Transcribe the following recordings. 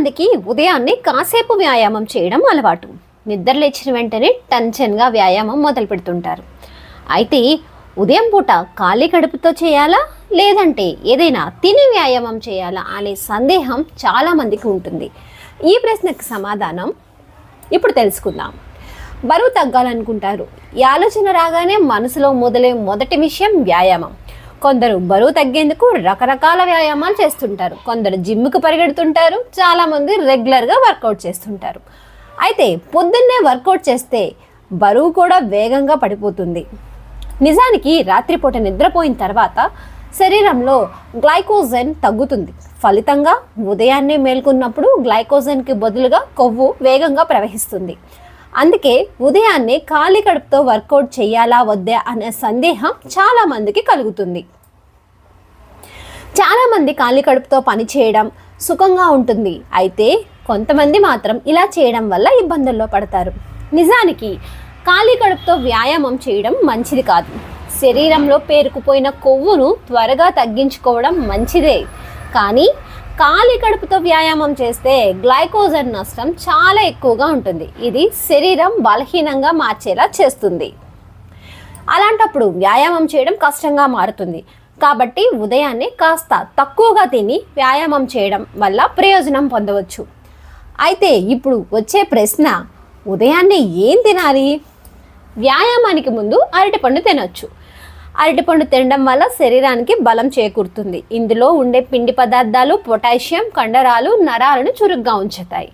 మందికి ఉదయాన్నే కాసేపు వ్యాయామం చేయడం అలవాటు. నిద్ర లేచిన వెంటనే టెన్షన్గా వ్యాయామం మొదలు పెడుతుంటారు. అయితే ఉదయం పూట ఖాళీ కడుపుతో చేయాలా లేదంటే ఏదైనా తిని వ్యాయామం చేయాలా అనే సందేహం చాలామందికి ఉంటుంది. ఈ ప్రశ్నకు సమాధానం ఇప్పుడు తెలుసుకుందాం. బరువు తగ్గాలనుకుంటారు. ఈ ఆలోచన రాగానే మనసులో మొదలే మొదటి విషయం వ్యాయామం. కొందరు బరువు తగ్గేందుకు రకరకాల వ్యాయామాలు చేస్తుంటారు. కొందరు జిమ్కి పరిగెడుతుంటారు. చాలామంది రెగ్యులర్గా వర్కౌట్ చేస్తుంటారు. అయితే పొద్దున్నే వర్కౌట్ చేస్తే బరువు కూడా వేగంగా పడిపోతుంది. నిజానికి రాత్రిపూట నిద్రపోయిన తర్వాత శరీరంలో గ్లైకోజన్ తగ్గుతుంది. ఫలితంగా ఉదయాన్నే మేల్కొన్నప్పుడు గ్లైకోజన్కి బదులుగా కొవ్వు వేగంగా ప్రవహిస్తుంది. అందుకే ఉదయాన్నే ఖాళీ కడుపుతో వర్కౌట్ చేయాలా వద్దా అనే సందేహం చాలామందికి కలుగుతుంది. చాలామంది ఖాళీ కడుపుతో పని చేయడం సుఖంగా ఉంటుంది. అయితే కొంతమంది మాత్రం ఇలా చేయడం వల్ల ఇబ్బందుల్లో పడతారు. నిజానికి ఖాళీ కడుపుతో వ్యాయామం చేయడం మంచిది కాదు. శరీరంలో పేరుకుపోయిన కొవ్వును త్వరగా తగ్గించుకోవడం మంచిదే. కానీ ఖాళీ కడుపుతో వ్యాయామం చేస్తే గ్లైకోజన్ నష్టం చాలా ఎక్కువగా ఉంటుంది. ఇది శరీరం బలహీనంగా మార్చేలా చేస్తుంది. అలాంటప్పుడు వ్యాయామం చేయడం కష్టంగా మారుతుంది. కాబట్టి ఉదయాన్నే కాస్త తక్కువగా తిని వ్యాయామం చేయడం వల్ల ప్రయోజనం పొందవచ్చు. అయితే ఇప్పుడు వచ్చే ప్రశ్న, ఉదయాన్నే ఏం తినాలి? వ్యాయామానికి ముందు అరటిపండు తినొచ్చు. అరటిపండు తినడం వల్ల శరీరానికి బలం చేకూరుతుంది. ఇందులో ఉండే పిండి పదార్థాలు పొటాషియం కండరాలు నరాలను చురుగ్గా ఉంచుతాయి.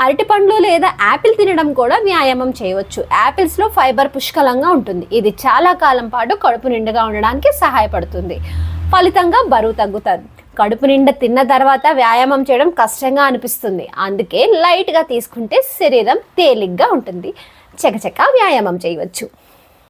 అరటిపండ్లు లేదా యాపిల్ తినడం కూడా వ్యాయామం చేయవచ్చు. యాపిల్స్లో ఫైబర్ పుష్కలంగా ఉంటుంది. ఇది చాలా కాలం పాటు కడుపు నిండుగా ఉండడానికి సహాయపడుతుంది. ఫలితంగా బరువు తగ్గుతారు. కడుపు నిండా తిన్న తర్వాత వ్యాయామం చేయడం కష్టంగా అనిపిస్తుంది. అందుకే లైట్గా తీసుకుంటే శరీరం తేలిగ్గా ఉంటుంది. చకచకా వ్యాయామం చేయవచ్చు.